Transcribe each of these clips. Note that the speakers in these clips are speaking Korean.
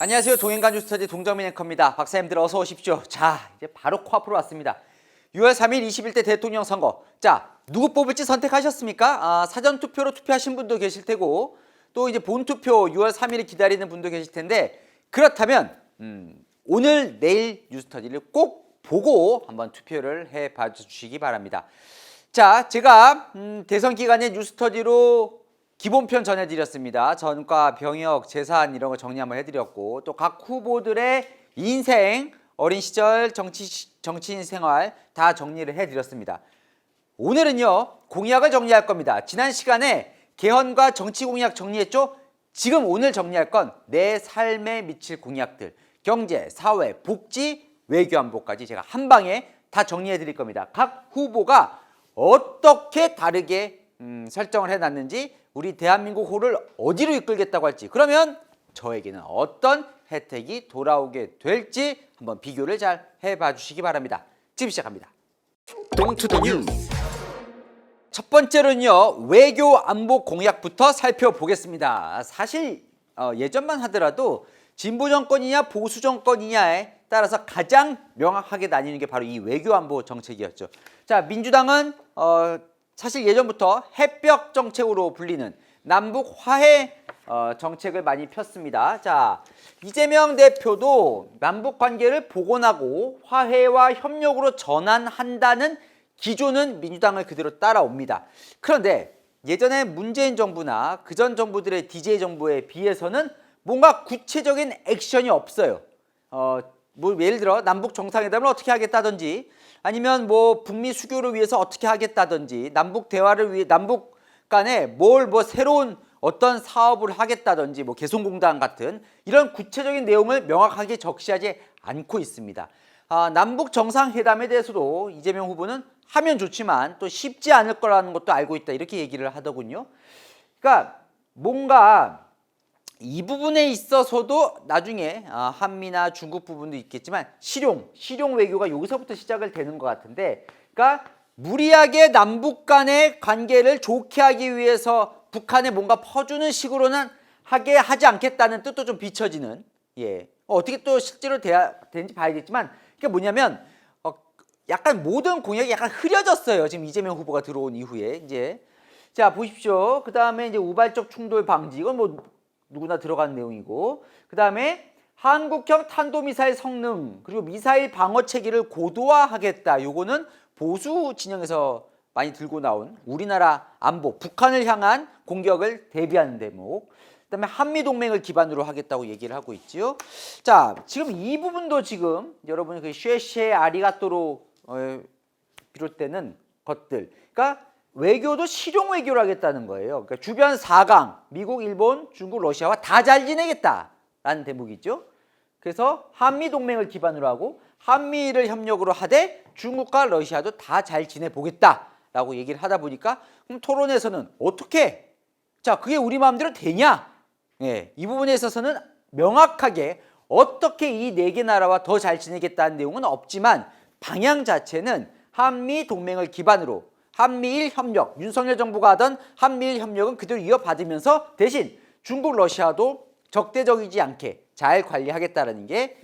안녕하세요. 동행간 뉴스터디 동정민 앵커입니다. 박사님들 어서 오십시오. 자, 이제 바로 코앞으로 왔습니다. 6월 3일 21대 대통령 선거. 자, 누구 뽑을지 선택하셨습니까? 사전투표로 투표하신 분도 계실 테고 또 이제 본투표 6월 3일을 기다리는 분도 계실 텐데 그렇다면 오늘 내일 뉴스터디를 꼭 보고 한번 투표를 해봐 주시기 바랍니다. 자, 제가 대선 기간에 뉴스터디로 기본편 전해드렸습니다. 전과, 병역, 재산 이런 거 정리 한번 해드렸고 또 각 후보들의 인생, 어린 시절 정치인 생활 다 정리를 해드렸습니다. 오늘은요 공약을 정리할 겁니다. 지난 시간에 개헌과 정치 공약 정리했죠? 지금 오늘 정리할 건 내 삶에 미칠 공약들, 경제, 사회, 복지, 외교 안보까지 제가 한 방에 다 정리해 드릴 겁니다. 각 후보가 어떻게 다르게 설정을 해놨는지, 우리 대한민국 호를 어디로 이끌겠다고 할지, 그러면 저에게는 어떤 혜택이 돌아오게 될지 한번 비교를 잘 해봐 주시기 바랍니다. 지금 시작합니다. 동투더 뉴스. 첫 번째로는요, 외교 안보 공약부터 살펴보겠습니다. 사실 예전만 하더라도 진보 정권이냐 보수 정권이냐에 따라서 가장 명확하게 나뉘는 게 바로 이 외교 안보 정책이었죠. 자, 민주당은 사실 예전부터 해벽 정책으로 불리는 남북 화해 정책을 많이 폈습니다. 자, 이재명 대표도 남북 관계를 복원하고 화해와 협력으로 전환한다는 기조는 민주당을 그대로 따라옵니다. 그런데 예전에 문재인 정부나 그전 정부들의 DJ 정부에 비해서는 뭔가 구체적인 액션이 없어요. 뭐 예를 들어 남북 정상회담을 어떻게 하겠다든지, 아니면 뭐 북미 수교를 위해서 어떻게 하겠다든지, 남북 대화를 위해 남북 간에 뭐 새로운 어떤 사업을 하겠다든지, 뭐 개성공단 같은 이런 구체적인 내용을 명확하게 적시하지 않고 있습니다. 남북 정상회담에 대해서도 이재명 후보는 하면 좋지만 또 쉽지 않을 거라는 것도 알고 있다, 이렇게 얘기를 하더군요. 그러니까 뭔가 이 부분에 있어서도 나중에 한미나 중국 부분도 있겠지만 실용 외교가 여기서부터 시작을 되는 것 같은데, 그러니까 무리하게 남북 간의 관계를 좋게 하기 위해서 북한에 뭔가 퍼주는 식으로는 하게 하지 않겠다는 뜻도 좀 비춰지는, 어떻게 또 실제로 되는지 봐야겠지만, 그게 뭐냐면 약간 모든 공약이 약간 흐려졌어요. 지금 이재명 후보가 들어온 이후에. 이제 자 보십시오. 그 다음에 이제 우발적 충돌 방지, 이건 뭐 누구나 들어간 내용이고, 그 다음에 한국형 탄도미사일 성능, 그리고 미사일 방어 체계를 고도화하겠다. 요거는 보수 진영에서 많이 들고 나온 우리나라 안보, 북한을 향한 공격을 대비하는 대목. 그 다음에 한미동맹을 기반으로 하겠다고 얘기를 하고 있지요. 자, 지금 이 부분도 지금 여러분이 그 쉐쉐 아리가또로 비롯되는 것들, 그러니까 외교도 실용 외교를 하겠다는 거예요. 그러니까 주변 4강, 미국, 일본, 중국, 러시아와 다 잘 지내겠다라는 대목이죠. 그래서 한미 동맹을 기반으로 하고 한미를 협력으로 하되 중국과 러시아도 다 잘 지내보겠다라고 얘기를 하다 보니까, 그럼 토론에서는 어떻게, 자, 그게 우리 마음대로 되냐? 이 부분에 있어서는 명확하게 어떻게 이 4개 나라와 더 잘 지내겠다는 내용은 없지만 방향 자체는 한미 동맹을 기반으로 한미일 협력, 윤석열 정부가 하던 한미일 협력은 그대로 이어받으면서 대신 중국, 러시아도 적대적이지 않게 잘 관리하겠다는 게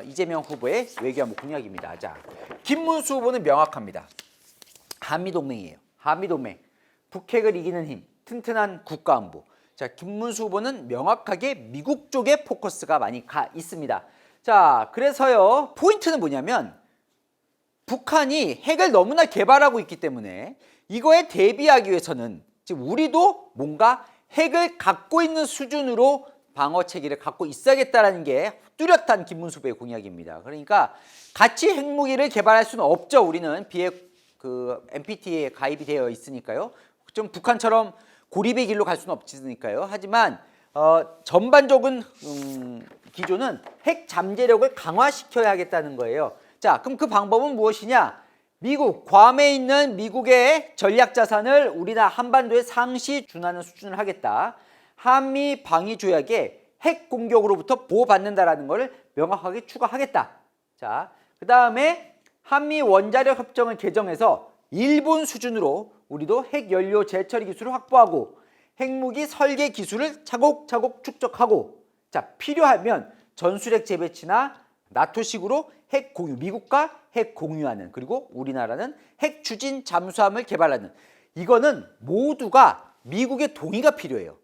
이재명 후보의 외교안보 공약입니다. 자, 김문수 후보는 명확합니다. 한미동맹이에요. 한미동맹, 북핵을 이기는 힘, 튼튼한 국가안보. 자, 김문수 후보는 명확하게 미국 쪽에 포커스가 많이 가 있습니다. 자, 그래서요, 포인트는 뭐냐면 북한이 핵을 너무나 개발하고 있기 때문에 이거에 대비하기 위해서는 지금 우리도 뭔가 핵을 갖고 있는 수준으로 방어 체계를 갖고 있어야겠다는 게 뚜렷한 김문수 후보의 공약입니다. 그러니까 같이 핵무기를 개발할 수는 없죠. 우리는 비핵 NPT에 가입이 되어 있으니까요. 좀 북한처럼 고립의 길로 갈 수는 없으니까요. 하지만 전반적인 기조는 핵 잠재력을 강화시켜야 하겠다는 거예요. 자, 그럼 그 방법은 무엇이냐? 미국, 괌에 있는 미국의 전략 자산을 우리나라 한반도에 상시 준하는 수준을 하겠다. 한미 방위 조약에 핵 공격으로부터 보호받는다라는 것을 명확하게 추가하겠다. 자, 그 다음에 한미 원자력 협정을 개정해서 일본 수준으로 우리도 핵 연료 재처리 기술을 확보하고 핵무기 설계 기술을 차곡차곡 축적하고, 자, 필요하면 전술핵 재배치나 나토식으로 핵 공유, 미국과 핵 공유하는, 그리고 우리나라는 핵 추진 잠수함을 개발하는, 이거는 모두가 미국의 동의가 필요해요.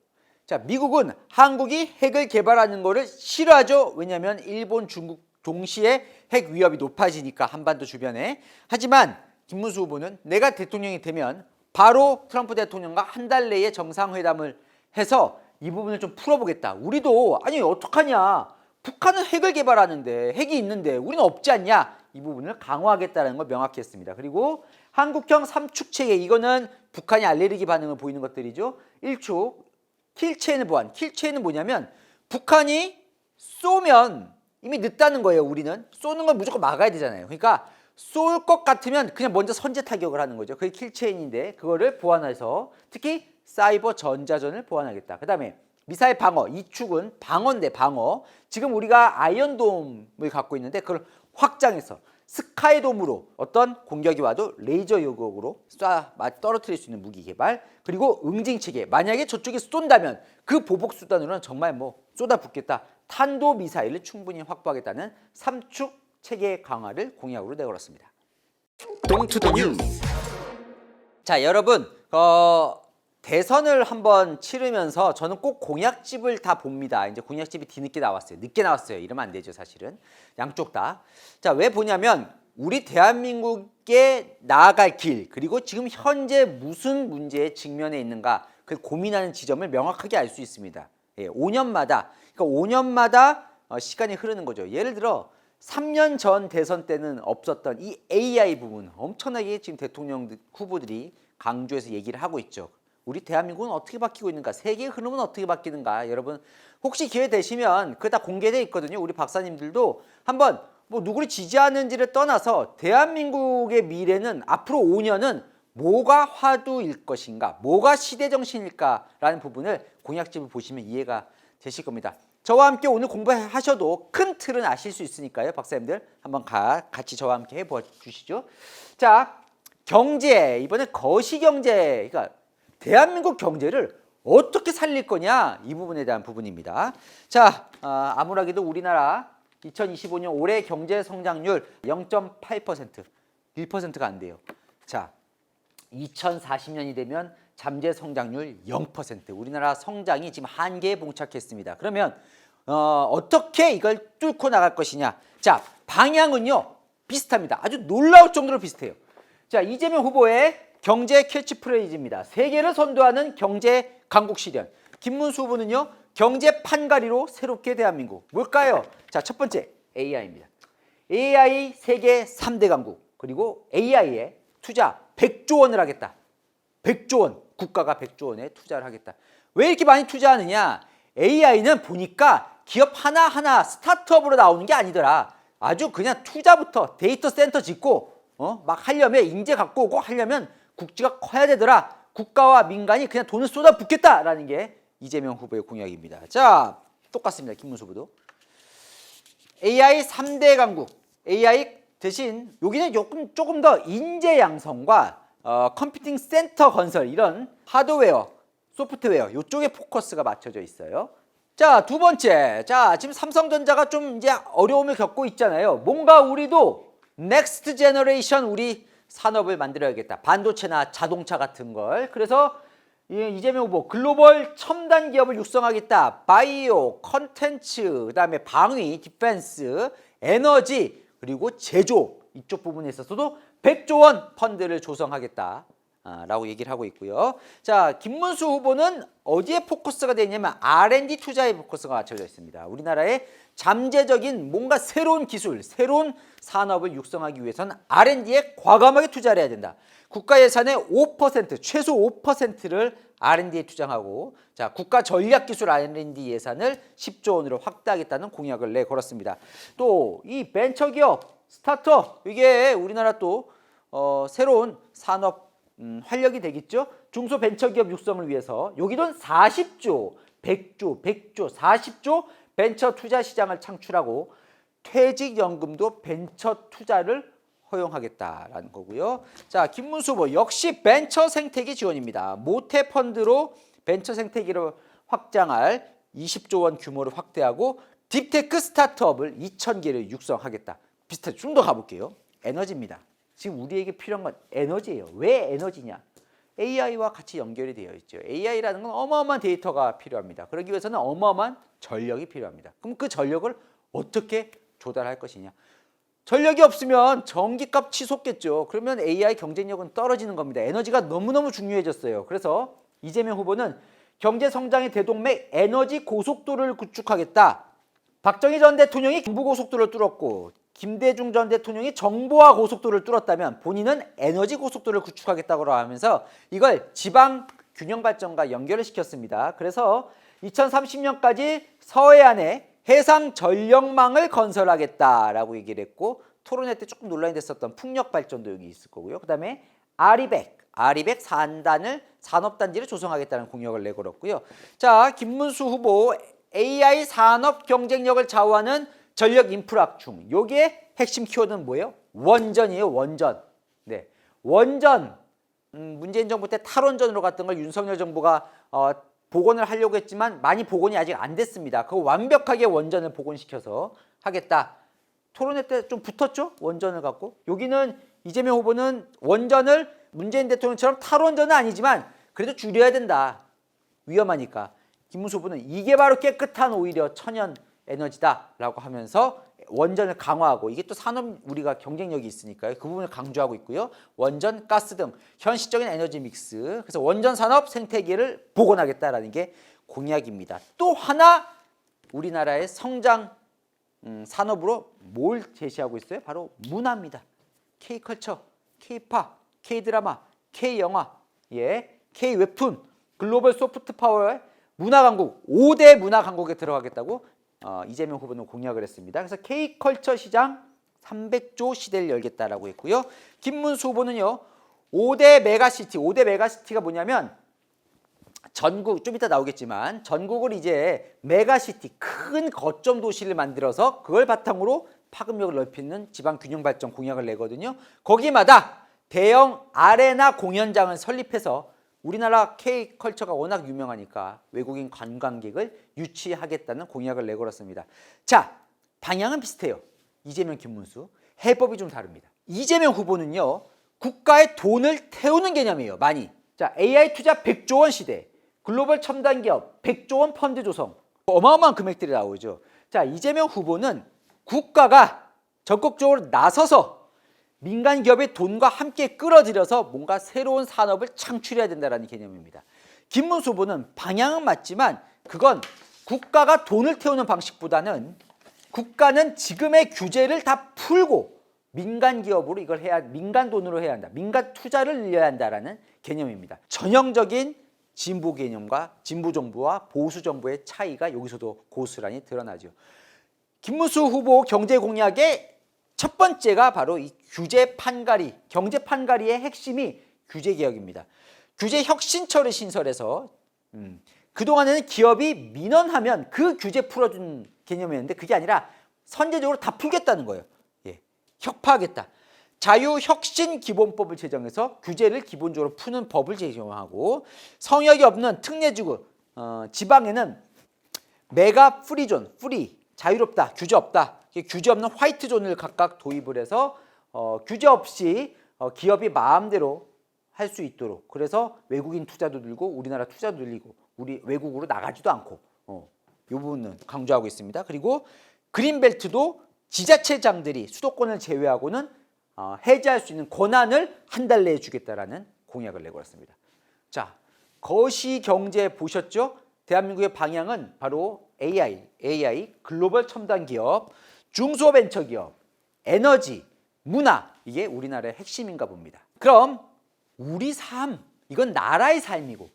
자, 미국은 한국이 핵을 개발하는 거를 싫어하죠. 왜냐하면 일본, 중국 동시에 핵 위협이 높아지니까 한반도 주변에. 하지만 김문수 후보는 내가 대통령이 되면 바로 트럼프 대통령과 한 달 내에 정상회담을 해서 이 부분을 좀 풀어보겠다. 우리도 아니 어떡하냐. 북한은 핵을 개발하는데, 핵이 있는데 우리는 없지 않냐. 이 부분을 강화하겠다는 걸 명확히 했습니다. 그리고 한국형 3축 체계, 이거는 북한이 알레르기 반응을 보이는 것들이죠. 1축 킬체인을 보완. 킬체인은 뭐냐면 북한이 쏘면 이미 늦다는 거예요. 우리는 쏘는 건 무조건 막아야 되잖아요. 그러니까 쏠 것 같으면 그냥 먼저 선제 타격을 하는 거죠. 그게 킬체인인데 그거를 보완해서 특히 사이버 전자전을 보완하겠다. 그 다음에 미사일 방어, 이 축은 방어인데 방어. 지금 우리가 아이언돔을 갖고 있는데 그걸 확장해서 스카이돔으로 어떤 공격이 와도 레이저 요격으로 떨어뜨릴 수 있는 무기 개발. 그리고 응징체계, 만약에 저쪽이 쏜다면 그 보복 수단으로는 정말 뭐 쏟아붓겠다. 탄도 미사일을 충분히 확보하겠다는 3축 체계 강화를 공약으로 내걸었습니다. 동투더 뉴스. 자, 여러분 대선을 한번 치르면서 저는 꼭 공약집을 다 봅니다. 이제 공약집이 뒤늦게 나왔어요. 늦게 나왔어요. 이러면 안 되죠, 사실은. 양쪽 다. 자, 왜 보냐면 우리 대한민국에 나아갈 길, 그리고 지금 현재 무슨 문제에 직면해 있는가, 그 고민하는 지점을 명확하게 알 수 있습니다. 예, 5년마다, 그러니까 5년마다 시간이 흐르는 거죠. 예를 들어 3년 전 대선 때는 없었던 이 AI 부분, 엄청나게 지금 대통령 후보들이 강조해서 얘기를 하고 있죠. 우리 대한민국은 어떻게 바뀌고 있는가, 세계의 흐름은 어떻게 바뀌는가, 여러분 혹시 기회 되시면 그거 다 공개되어 있거든요. 우리 박사님들도 한번 뭐 누구를 지지하는지를 떠나서 대한민국의 미래는 앞으로 5년은 뭐가 화두일 것인가, 뭐가 시대정신일까라는 부분을 공약집을 보시면 이해가 되실 겁니다. 저와 함께 오늘 공부하셔도 큰 틀은 아실 수 있으니까요. 박사님들 한번 같이 저와 함께 해봐 주시죠. 자, 경제, 이번에 거시경제, 그러니까 대한민국 경제를 어떻게 살릴 거냐, 이 부분에 대한 부분입니다. 자, 아무래도 우리나라 2025년 올해 경제 성장률 0.8%, 1%가 안 돼요. 자, 2040년이 되면 잠재 성장률 0%, 우리나라 성장이 지금 한계에 봉착했습니다. 그러면 어떻게 이걸 뚫고 나갈 것이냐. 자, 방향은요 비슷합니다. 아주 놀라울 정도로 비슷해요. 자, 이재명 후보의 경제 캐치프레이즈입니다. 세계를 선도하는 경제 강국 실현. 김문수 후보는요 경제 판가리로 새롭게 대한민국. 뭘까요? 자, 첫 번째 AI입니다. AI 세계 3대 강국, 그리고 AI에 투자 100조 원을 하겠다. 100조 원, 국가가 100조 원에 투자를 하겠다. 왜 이렇게 많이 투자하느냐? AI는 보니까 기업 하나하나 스타트업으로 나오는 게 아니더라. 아주 그냥 투자부터 데이터 센터 짓고 막 하려면 인재 갖고 오고 하려면 국지가 커야 되더라. 국가와 민간이 그냥 돈을 쏟아붓겠다라는 게 이재명 후보의 공약입니다. 자, 똑같습니다. 김문수 후보도. AI 3대 강국. AI 대신 여기는 조금 더 인재 양성과 컴퓨팅 센터 건설, 이런 하드웨어, 소프트웨어 이쪽에 포커스가 맞춰져 있어요. 자, 두 번째. 자, 지금 삼성전자가 좀 이제 어려움을 겪고 있잖아요. 뭔가 우리도 넥스트 제너레이션 우리 산업을 만들어야겠다. 반도체나 자동차 같은 걸. 그래서 이재명 후보 글로벌 첨단 기업을 육성하겠다. 바이오, 컨텐츠, 그다음에 방위, 디펜스, 에너지, 그리고 제조, 이쪽 부분에 있어서도 100조 원 펀드를 조성하겠다 라고 얘기를 하고 있고요. 자, 김문수 후보는 어디에 포커스가 되어 있냐면 R&D 투자에 포커스가 맞춰져 있습니다. 우리나라의 잠재적인 뭔가 새로운 기술, 새로운 산업을 육성하기 위해서는 R&D에 과감하게 투자를 해야 된다. 국가 예산의 5%, 최소 5%를 R&D에 투자하고, 자, 국가 전략기술 R&D 예산을 10조 원으로 확대하겠다는 공약을 내걸었습니다. 또 이 벤처기업, 스타트업, 이게 우리나라 또 새로운 산업 활력이 되겠죠. 중소벤처기업 육성을 위해서 여기 돈 40조, 100조, 40조 벤처 투자 시장을 창출하고 퇴직연금도 벤처 투자를 허용하겠다라는 거고요. 자, 김문수 후보 역시 벤처 생태계 지원입니다. 모태펀드로 벤처 생태계를 확장할 20조 원 규모를 확대하고 딥테크 스타트업을 2,000개를 육성하겠다. 비슷하게 좀 더 가볼게요. 에너지입니다. 지금 우리에게 필요한 건 에너지예요. 왜 에너지냐? AI와 같이 연결이 되어 있죠. AI라는 건 어마어마한 데이터가 필요합니다. 그러기 위해서는 어마어마한 전력이 필요합니다. 그럼 그 전력을 어떻게 조달할 것이냐? 전력이 없으면 전기값 치솟겠죠. 그러면 AI 경쟁력은 떨어지는 겁니다. 에너지가 너무너무 중요해졌어요. 그래서 이재명 후보는 경제 성장의 대동맥 에너지 고속도로를 구축하겠다. 박정희 전 대통령이 경부고속도로를 뚫었고 김대중 전 대통령이 정보화 고속도로를 뚫었다면 본인은 에너지 고속도로를 구축하겠다고 하면서 이걸 지방 균형 발전과 연결을 시켰습니다. 그래서 2030년까지 서해안에 해상 전력망을 건설하겠다라고 얘기를 했고 토론회 때 조금 논란이 됐었던 풍력 발전도 여기 있을 거고요. 그다음에 아리백 4단을 산업단지를 조성하겠다는 공약을 내걸었고요. 자, 김문수 후보 AI 산업 경쟁력을 좌우하는 전력 인프라 확충. 여기에 핵심 키워드는 뭐예요? 원전이에요. 원전. 네, 원전. 문재인 정부 때 탈원전으로 갔던 걸 윤석열 정부가 복원을 하려고 했지만 많이 복원이 아직 안 됐습니다. 그거 완벽하게 원전을 복원시켜서 하겠다. 토론회 때 좀 붙었죠? 원전을 갖고. 여기는 이재명 후보는 원전을 문재인 대통령처럼 탈원전은 아니지만 그래도 줄여야 된다. 위험하니까. 김문수 후보는 이게 바로 깨끗한 오히려 천연 에너지다라고 하면서 원전을 강화하고 이게 또 산업 우리가 경쟁력이 있으니까요. 그 부분을 강조하고 있고요. 원전, 가스 등 현실적인 에너지 믹스. 그래서 원전 산업 생태계를 복원하겠다라는 게 공약입니다. 또 하나 우리나라의 성장 산업으로 뭘 제시하고 있어요? 바로 문화입니다. K컬처, K팝, K드라마, K영화, K웹툰, 글로벌 소프트 파워의 문화 강국 5대 문화 강국에 들어가겠다고 이재명 후보는 공약을 했습니다. 그래서 K컬처 시장 300조 시대를 열겠다라고 했고요. 김문수 후보는요. 5대 메가시티가 뭐냐면 전국 좀 이따 나오겠지만 전국을 이제 메가시티 큰 거점 도시를 만들어서 그걸 바탕으로 파급력을 넓히는 지방 균형 발전 공약을 내거든요. 거기마다 대형 아레나 공연장을 설립해서 우리나라 K컬처가 워낙 유명하니까 외국인 관광객을 유치하겠다는 공약을 내걸었습니다. 자, 방향은 비슷해요. 이재명, 김문수. 해법이 좀 다릅니다. 이재명 후보는요. 국가의 돈을 태우는 개념이에요. 많이. 자, AI 투자 100조 원 시대. 글로벌 첨단 기업 100조 원 펀드 조성. 어마어마한 금액들이 나오죠. 자, 이재명 후보는 국가가 적극적으로 나서서 민간 기업의 돈과 함께 끌어들여서 뭔가 새로운 산업을 창출해야 된다는 개념입니다. 김문수 후보는 방향은 맞지만 그건 국가가 돈을 태우는 방식보다는 국가는 지금의 규제를 다 풀고 민간 기업으로 이걸 해야, 민간 돈으로 해야 한다. 민간 투자를 늘려야 한다라는 개념입니다. 전형적인 진보 개념과 진보 정부와 보수 정부의 차이가 여기서도 고스란히 드러나죠. 김문수 후보 경제 공약의 첫 번째가 바로 이 규제 판가리, 경제 판가리의 핵심이 규제 개혁입니다. 규제 혁신처를 신설해서 그동안에는 기업이 민원하면 그 규제 풀어준 개념이었는데 그게 아니라 선제적으로 다 풀겠다는 거예요. 혁파하겠다. 자유혁신기본법을 제정해서 규제를 기본적으로 푸는 법을 제정하고 성역이 없는 특례지구, 지방에는 메가 프리존, 자유롭다, 규제 없다. 규제 없는 화이트존을 각각 도입을 해서 규제 없이 기업이 마음대로 할 수 있도록 그래서 외국인 투자도 늘고 우리나라 투자도 늘리고 우리 외국으로 나가지도 않고 이 부분은 강조하고 있습니다. 그리고 그린벨트도 지자체장들이 수도권을 제외하고는 해제할 수 있는 권한을 한 달 내에 주겠다라는 공약을 내걸었습니다. 자, 거시경제 보셨죠? 대한민국의 방향은 바로 AI, 글로벌 첨단 기업, 중소벤처기업, 에너지, 문화 이게 우리나라의 핵심인가 봅니다. 그럼 우리 삶, 이건 나라의 삶이고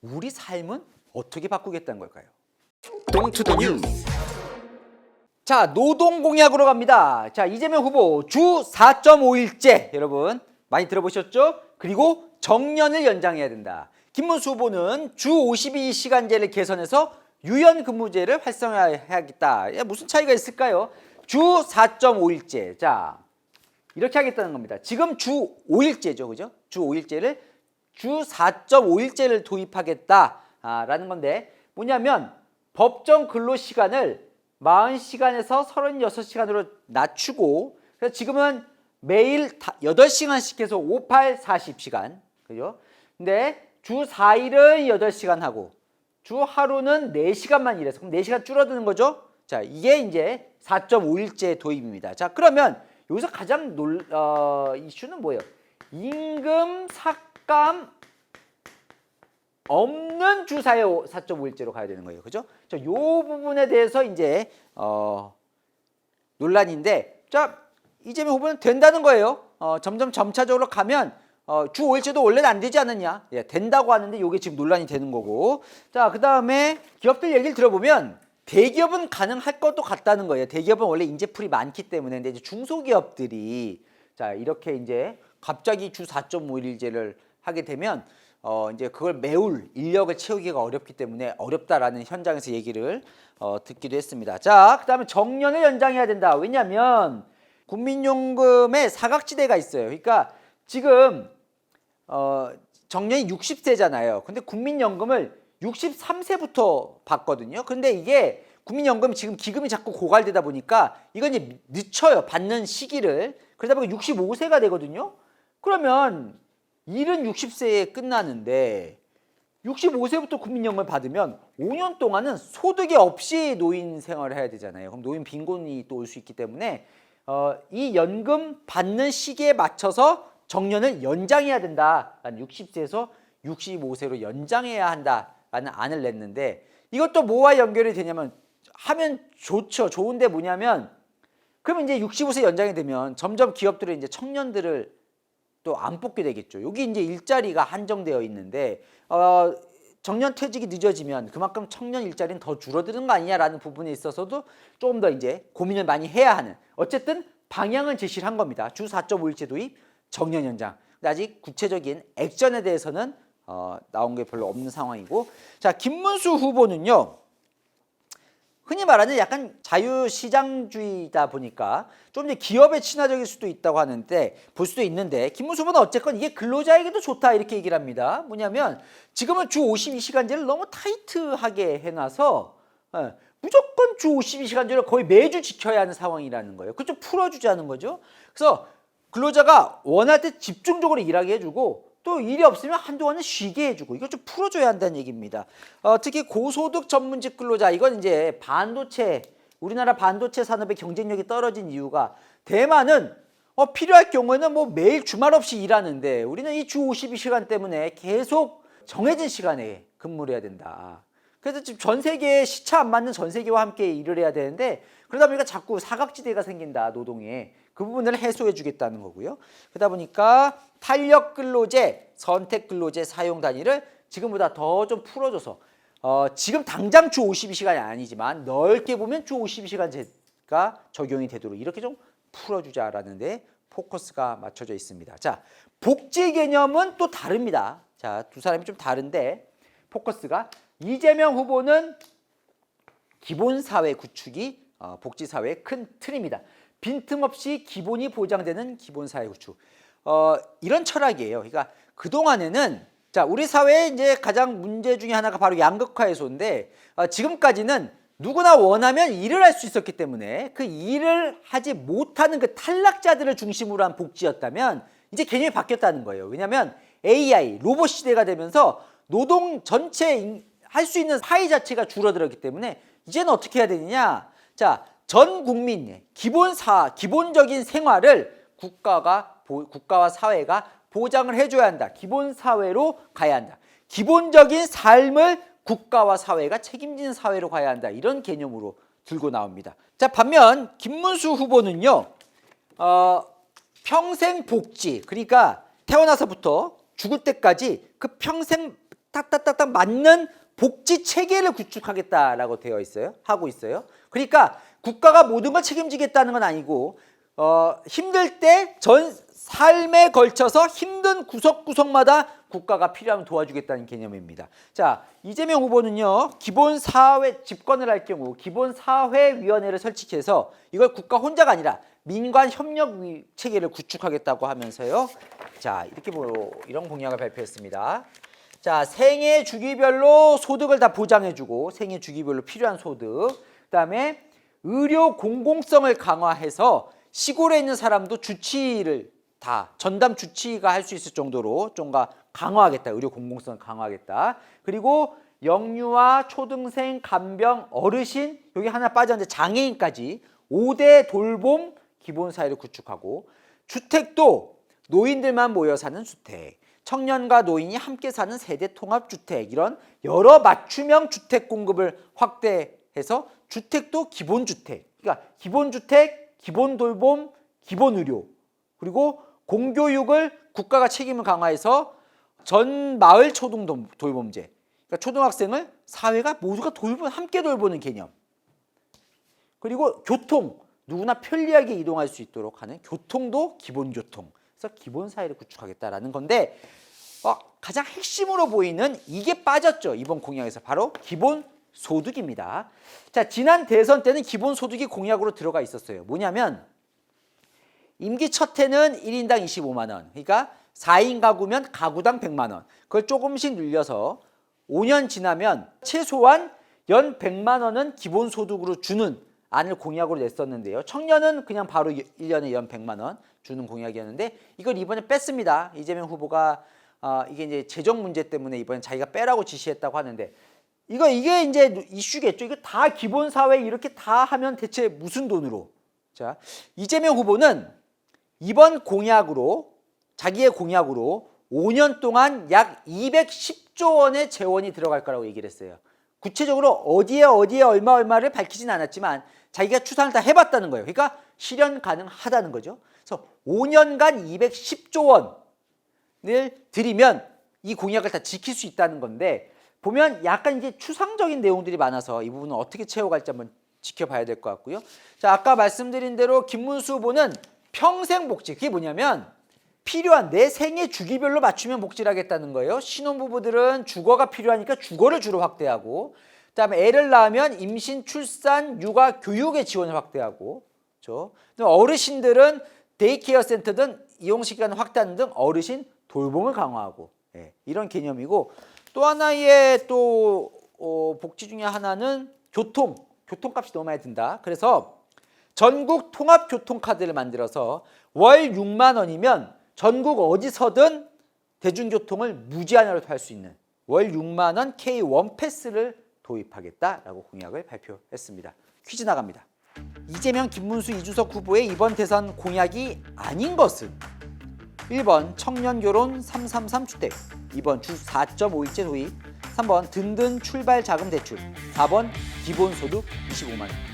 우리 삶은 어떻게 바꾸겠다는 걸까요? 동투더 뉴스. 자, 노동공약으로 갑니다. 자, 이재명 후보 주 4.5일제 여러분 많이 들어보셨죠? 그리고 정년을 연장해야 된다. 김문수 후보는 주 52시간제를 개선해서 유연근무제를 활성화해야겠다. 무슨 차이가 있을까요? 주 4.5일제. 자, 이렇게 하겠다는 겁니다. 지금 주 5일제죠. 그죠? 주 5일제를 주 4.5일제를 도입하겠다라는 건데 뭐냐면 법정 근로시간을 40시간에서 36시간으로 낮추고, 그래서 지금은 매일 8시간씩 해서 5, 8, 40시간. 그죠? 근데 주 4일은 8시간 하고, 주 하루는 4시간만 일해서, 그럼 4시간 줄어드는 거죠? 자, 이게 이제 4.5일제 도입입니다. 자, 그러면 여기서 가장 이슈는 뭐예요? 임금 삭감 없는 주사의 4.5일제로 가야 되는 거예요. 그죠? 자, 요 부분에 대해서 이제 논란인데, 자, 이재명 후보는 된다는 거예요. 점점 점차적으로 가면 주 5일제도 원래는 안 되지 않느냐? 예, 된다고 하는데 이게 지금 논란이 되는 거고. 자, 그다음에 기업들 얘기를 들어보면 대기업은 가능할 것도 같다는 거예요. 대기업은 원래 인재풀이 많기 때문에. 근데 이제 중소기업들이 자, 이렇게 이제 갑자기 주 4.5일제를 하게 되면 이제 그걸 메울 인력을 채우기가 어렵기 때문에 어렵다라는 현장에서 얘기를 듣기도 했습니다. 자, 그다음에 정년을 연장해야 된다. 왜냐하면 국민연금에 사각지대가 있어요. 그러니까 지금 정년이 60세잖아요. 근데 국민연금을 63세부터 받거든요. 근데 이게 국민연금 지금 기금이 자꾸 고갈되다 보니까 이건 이제 늦춰요. 받는 시기를. 그러다 보니까 65세가 되거든요. 그러면 일은 60세에 끝나는데 65세부터 국민연금을 받으면 5년 동안은 소득이 없이 노인 생활을 해야 되잖아요. 그럼 노인 빈곤이 또 올 수 있기 때문에 이 연금 받는 시기에 맞춰서 정년을 연장해야 된다. 60세에서 65세로 연장해야 한다라는 안을 냈는데 이것도 뭐와 연결이 되냐면 하면 좋죠. 좋은데 뭐냐면 그러면 이제 65세 연장이 되면 점점 기업들은 이제 청년들을 또 안 뽑게 되겠죠. 여기 이제 일자리가 한정되어 있는데 정년 퇴직이 늦어지면 그만큼 청년 일자리는 더 줄어드는 거 아니냐라는 부분에 있어서도 조금 더 이제 고민을 많이 해야 하는 어쨌든 방향은 제시를 한 겁니다. 주 4.5일제 도입, 정년 연장. 근데 아직 구체적인 액션에 대해서는 나온 게 별로 없는 상황이고 자 김문수 후보는요. 흔히 말하는 약간 자유시장주의다 보니까 좀 이제 기업에 친화적일 수도 있다고 하는데 볼 수도 있는데 김문수 후보는 어쨌건 이게 근로자에게도 좋다 이렇게 얘기를 합니다. 뭐냐면 지금은 주 52시간제를 너무 타이트하게 해놔서 무조건 주 52시간제를 거의 매주 지켜야 하는 상황이라는 거예요. 그걸 좀 풀어주자는 거죠. 그래서 근로자가 원할 때 집중적으로 일하게 해주고 또 일이 없으면 한동안은 쉬게 해주고 이걸 좀 풀어줘야 한다는 얘기입니다. 특히 고소득 전문직 근로자 이건 이제 우리나라 반도체 산업의 경쟁력이 떨어진 이유가 대만은 필요할 경우에는 뭐 매일 주말 없이 일하는데 우리는 이 주 52시간 때문에 계속 정해진 시간에 근무를 해야 된다. 그래서 지금 전 세계에 시차 안 맞는 전 세계와 함께 일을 해야 되는데 그러다 보니까 자꾸 사각지대가 생긴다 노동에. 그 부분을 해소해 주겠다는 거고요. 그러다 보니까 탄력 근로제, 선택 근로제 사용 단위를 지금보다 더 좀 풀어줘서 지금 당장 주 52시간이 아니지만 넓게 보면 주 52시간제가 적용이 되도록 이렇게 좀 풀어주자라는 데 포커스가 맞춰져 있습니다. 자, 복지 개념은 또 다릅니다. 자, 두 사람이 좀 다른데 포커스가 이재명 후보는 기본사회 구축이 복지사회의 큰 틀입니다. 빈틈없이 기본이 보장되는 기본사회 구축. 이런 철학이에요. 그러니까 그동안에는 자, 우리 사회의 이제 가장 문제 중에 하나가 바로 양극화 해소인데 지금까지는 누구나 원하면 일을 할 수 있었기 때문에 그 일을 하지 못하는 그 탈락자들을 중심으로 한 복지였다면 이제 개념이 바뀌었다는 거예요. 왜냐하면 AI, 로봇 시대가 되면서 노동 전체 할 수 있는 파이 자체가 줄어들었기 때문에 이제는 어떻게 해야 되느냐. 자, 전 국민의 기본적인 생활을 국가와 사회가 보장을 해줘야 한다. 기본 사회로 가야 한다. 기본적인 삶을 국가와 사회가 책임지는 사회로 가야 한다. 이런 개념으로 들고 나옵니다. 자, 반면 김문수 후보는요. 평생 복지, 그러니까 태어나서부터 죽을 때까지 그 평생 딱딱딱딱 맞는 복지 체계를 구축하겠다라고 되어 있어요. 하고 있어요. 그러니까 국가가 모든 걸 책임지겠다는 건 아니고 힘들 때 전 삶에 걸쳐서 힘든 구석구석마다 국가가 필요하면 도와주겠다는 개념입니다. 자, 이재명 후보는요. 기본사회 집권을 할 경우 기본사회위원회를 설치해서 이걸 국가 혼자가 아니라 민관 협력 체계를 구축하겠다고 하면서요. 자, 이렇게 이런 공약을 발표했습니다. 자, 생애 주기별로 소득을 다 보장해주고 생애 주기별로 필요한 소득, 그다음에 의료 공공성을 강화해서 시골에 있는 사람도 주치의를 다 전담 주치의가 할 수 있을 정도로 좀 강화하겠다. 의료 공공성을 강화하겠다. 그리고 영유아, 초등생, 간병, 어르신 여기 하나 빠졌는데 장애인까지 5대 돌봄 기본사회를 구축하고 주택도 노인들만 모여 사는 주택, 청년과 노인이 함께 사는 세대 통합주택 이런 여러 맞춤형 주택 공급을 확대해서 주택도 기본주택, 그러니까 기본주택, 기본돌봄, 기본의료 그리고 공교육을 국가가 책임을 강화해서 전 마을 초등 돌봄제, 그러니까 초등학생을 사회가 모두가 함께 돌보는 개념. 그리고 교통, 누구나 편리하게 이동할 수 있도록 하는 교통도 기본교통. 그래서 기본사회를 구축하겠다라는 건데 가장 핵심으로 보이는 이게 빠졌죠. 이번 공약에서 바로 기본소득입니다. 자, 지난 대선 때는 기본소득이 공약으로 들어가 있었어요. 뭐냐면 임기 첫 해는 1인당 25만 원. 그러니까 4인 가구면 가구당 100만 원. 그걸 조금씩 늘려서 5년 지나면 최소한 연 100만 원은 기본소득으로 주는 안을 공약으로 냈었는데요. 청년은 그냥 바로 1년에 연 100만 원 주는 공약이었는데 이걸 이번에 뺐습니다. 이재명 후보가 이게 이제 재정 문제 때문에 이번에 자기가 빼라고 지시했다고 하는데 이게 이제 이슈겠죠. 이거 다 기본사회 이렇게 다 하면 대체 무슨 돈으로? 자, 이재명 후보는 이번 공약으로 자기의 공약으로 5년 동안 약 210조 원의 재원이 들어갈 거라고 얘기를 했어요. 구체적으로 어디에 얼마를 밝히진 않았지만 자기가 추산을 다 해봤다는 거예요. 그러니까 실현 가능하다는 거죠. 그래서 5년간 210조 원을 들이면 이 공약을 다 지킬 수 있다는 건데 보면 약간 이제 추상적인 내용들이 많아서 이 부분은 어떻게 채워갈지 한번 지켜봐야 될 것 같고요. 자, 아까 말씀드린 대로 김문수 후보는 평생 복지, 그게 뭐냐면 필요한 내 생애 주기별로 맞추면 복지를 하겠다는 거예요. 신혼부부들은 주거가 필요하니까 주거를 주로 확대하고 그다음에 애를 낳으면 임신, 출산, 육아, 교육의 지원을 확대하고 그렇죠? 어르신들은 데이케어 센터 등 이용 시간을 확대하는 등 어르신 돌봄을 강화하고 이런 개념이고 또 하나의 또 복지 중에 하나는 교통값이 너무 많이 든다. 그래서 전국 통합교통카드를 만들어서 월 6만 원이면 전국 어디서든 대중교통을 무제한으로 탈 수 있는 월 6만 원 K1 패스를 도입하겠다라고 공약을 발표했습니다. 퀴즈 나갑니다. 이재명, 김문수, 이준석 후보의 이번 대선 공약이 아닌 것은 1번 청년결혼 333주택, 2번 주 4.5일제 도입, 3번 든든 출발 자금 대출, 4번 기본소득 25만 원.